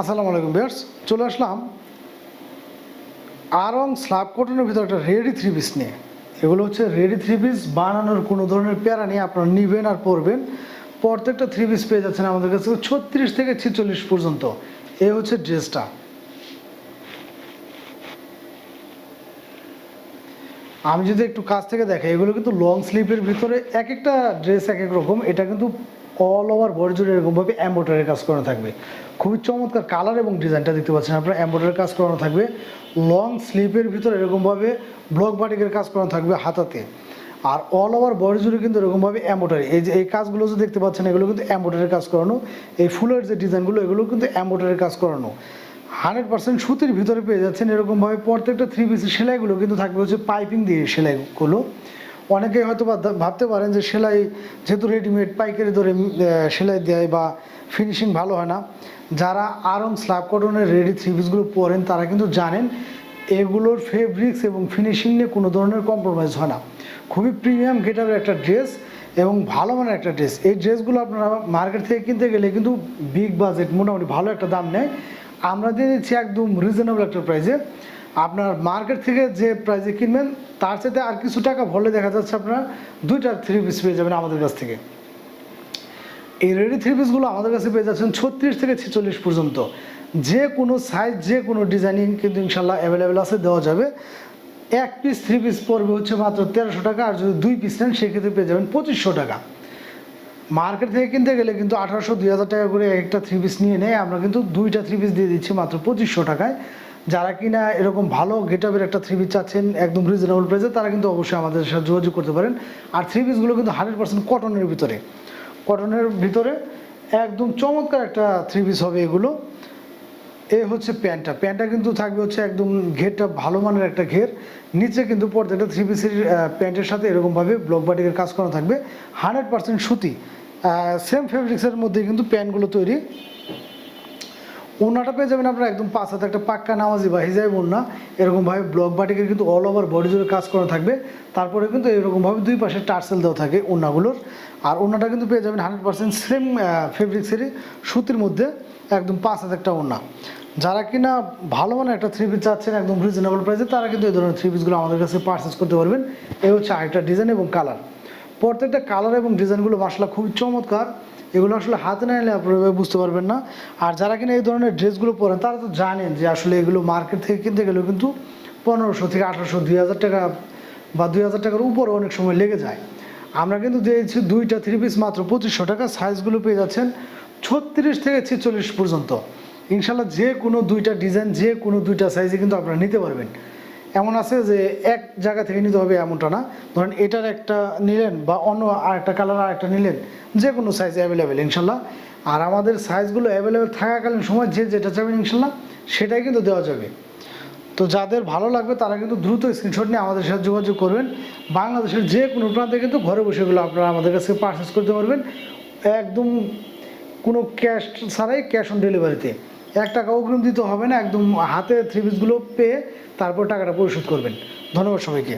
আসসালামু আলাইকুম ভিউয়ার্স, চলে আসলাম আরং স্ল্যাব কটনের ভিতরে একটা রেডি থ্রি পিস নিয়ে। এগুলো হচ্ছে রেডি থ্রি পিস, বানানোর কোনো ধরনের প্যারা নিয়ে আপনারা নেবেন আর পরবেন। প্রত্যেকটা থ্রি পিস পেয়ে যাচ্ছেন আমাদের কাছে 36 থেকে 46 পর্যন্ত। এই হচ্ছে ড্রেসটা। আমি যদি একটু কাছ থেকে দেখাই, এগুলো কিন্তু লং স্লিভের ভিতরে এক একটা ড্রেস এক এক রকম। এটা কিন্তু অল ওভার বডি জুড়ে এরকমভাবে এমব্রয়ডারির কাজ করানো থাকবে। খুবই চমৎকার কালার এবং ডিজাইনটা দেখতে পাচ্ছেন আপনারা। এমব্রয়ডারির কাজ করানো থাকবে লং স্লিভের ভিতরে, এরকমভাবে ব্লক বাটিকের কাজ করানো থাকবে হাতাতে। আর অল ওভার বডি জুড়ে কিন্তু এরকমভাবে এমব্রয়ডারি, এই যে এই কাজগুলো যে দেখতে পাচ্ছেন, এগুলো কিন্তু এমব্রয়ডারির কাজ করানো। এই ফুলের যে ডিজাইনগুলো, এগুলো কিন্তু এমব্রয়ডারির কাজ করানো। 100% সুতির ভিতরে পেয়ে যাচ্ছেন। এরকমভাবে প্রত্যেকটা থ্রি পিসের সেলাইগুলো কিন্তু থাকবে হচ্ছে পাইপিং দিয়ে সেলাইগুলো। অনেকেই হয়তো ভাবতে পারেন যে সেলাই যেহেতু রেডিমেড পাইকারি ধরে সেলাই দেয় বা ফিনিশিং ভালো হয় না। যারা আরং স্ল্যাব কটনের রেডি থ্রি পিসগুলো পরেন তারা কিন্তু জানেন এগুলোর ফেব্রিক্স এবং ফিনিশিং নিয়ে কোনো ধরনের কম্প্রোমাইজ হয় না। খুবই প্রিমিয়াম গেটারের একটা ড্রেস এবং ভালো মানের একটা ড্রেস। এই ড্রেসগুলো আপনারা মার্কেট থেকে কিনতে গেলে কিন্তু বিগ বাজেট, মোটামুটি ভালো একটা দাম নেয়। আমরা দিয়ে দিচ্ছি একদম রিজনেবল একটা প্রাইসে। আপনার মার্কেট থেকে যে প্রাইসে কিনবেন তার সাথে আর কিছু টাকা ভরলে দেখা যাচ্ছে আপনারা দুইটা থ্রি পিস পেয়ে যাবেন আমাদের কাছ থেকে। এই রেডি থ্রি পিসগুলো আমাদের কাছে পেয়ে যাচ্ছেন 36 থেকে 46 পর্যন্ত। যে কোনো সাইজ, যে কোনো ডিজাইনিং কিন্তু ইনশাল্লাহ অ্যাভেলেবেল আছে, দেওয়া যাবে। এক পিস থ্রি পিস পড়বে হচ্ছে মাত্র 1300 টাকা, আর যদি দুই পিস নেন সেক্ষেত্রে পেয়ে যাবেন 2500 টাকা। মার্কেট থেকে কিনতে গেলে কিন্তু 1800-2000 টাকা করে একটা থ্রি পিস নিয়ে নেয়। আমরা কিন্তু দুইটা থ্রি পিস দিয়ে দিচ্ছি মাত্র 2500 টাকায়। যারা কিনা এরকম ভালো গেটআপের একটা থ্রি পিস চাচ্ছেন একদম রিজনেবল প্রাইসে, তারা কিন্তু অবশ্যই আমাদের সাথে যোগাযোগ করতে পারেন। আর থ্রি পিসগুলো কিন্তু 100% কটনের ভিতরে একদম চমৎকার একটা থ্রি পিস হবে এগুলো। এই হচ্ছে প্যান্টটা কিন্তু থাকবে হচ্ছে একদম ঘেরটা ভালো মানের একটা ঘের। নিচে কিন্তু প্রত্যেকটা থ্রি পিসের প্যান্টের সাথে এরকমভাবে ব্লক বাটিকের কাজ করা থাকবে। 100% সুতি, সেম ফেব্রিক্সের মধ্যে কিন্তু প্যান্টগুলো তৈরি। ওনাটা পেয়ে যাবেন আপনারা একদম 5 হাতে একটা পাক্কা নামাজি বা হিজাব ওড়না। এরকমভাবে ব্লক বাটিকের কিন্তু অল ওভার বডি জুড়ে কাজ করা থাকবে। তারপরে কিন্তু এরকমভাবে দুই পাশে টার্সেল দেওয়া থাকে ওড়নাগুলোর। আর ওড়নাটা কিন্তু পেয়ে যাবেন 100% সেম ফেব্রিক্সেরই সুতির মধ্যে একদম 5 হাতে একটা ওড়না। যারা কিনা ভালো মানের একটা থ্রি পিস চাচ্ছেন একদম রিজনেবল প্রাইসে, তারা কিন্তু এই ধরনের থ্রি পিসগুলো আমাদের কাছে পারচেস করতে পারবেন। এই হচ্ছে আরেকটা ডিজাইন এবং কালার। প্রত্যেকটা কালার এবং ডিজাইনগুলো মাশাআল্লাহ খুবই চমৎকার। এগুলো আসলে হাতে না নিলে আপনারা বুঝতে পারবেন না। আর যারা কিনা এই ধরনের ড্রেসগুলো পরেন তারা তো জানেন যে আসলে এগুলো মার্কেট থেকে কিনতে গেলেও কিন্তু 1500 থেকে 1800, 2000 টাকা বা 2000 টাকার উপরে অনেক সময় লেগে যায়। আমরা কিন্তু দিয়েছি দুইটা থ্রি পিস মাত্র 2500 টাকা। সাইজগুলো পেয়ে যাচ্ছেন 36 থেকে 46 পর্যন্ত। ইনশাল্লাহ যে কোনো দুইটা ডিজাইন, যে কোনো দুইটা সাইজে কিন্তু আপনারা নিতে পারবেন। এমন আছে যে এক জায়গা থেকে নিতে হবে এমনটা না। ধরেন এটার একটা নিলেন বা অন্য আরেকটা কালার আরেকটা নিলেন, যে কোনো সাইজ অ্যাভেলেবেল ইনশাল্লাহ। আর আমাদের সাইজগুলো অ্যাভেলেবেল থাকাকালীন সময় যে যেটা চাইবেন ইনশাল্লাহ সেটাই কিন্তু দেওয়া যাবে। তো যাদের ভালো লাগবে তারা কিন্তু দ্রুত স্ক্রিনশট নিয়ে আমাদের সাথে যোগাযোগ করবেন। বাংলাদেশের যে কোনো প্রান্তে কিন্তু ঘরে বসে এগুলো আপনারা আমাদের কাছে পারচেস করতে পারবেন একদম কোনো ক্যাশ ছাড়াই, ক্যাশ অন ডেলিভারিতে। 1 টাকা অগ্রিম দিতে হবে না, একদম হাতে থ্রি পিসগুলো পেয়ে তারপর টাকাটা পরিশোধ করবেন। ধন্যবাদ সবাইকে।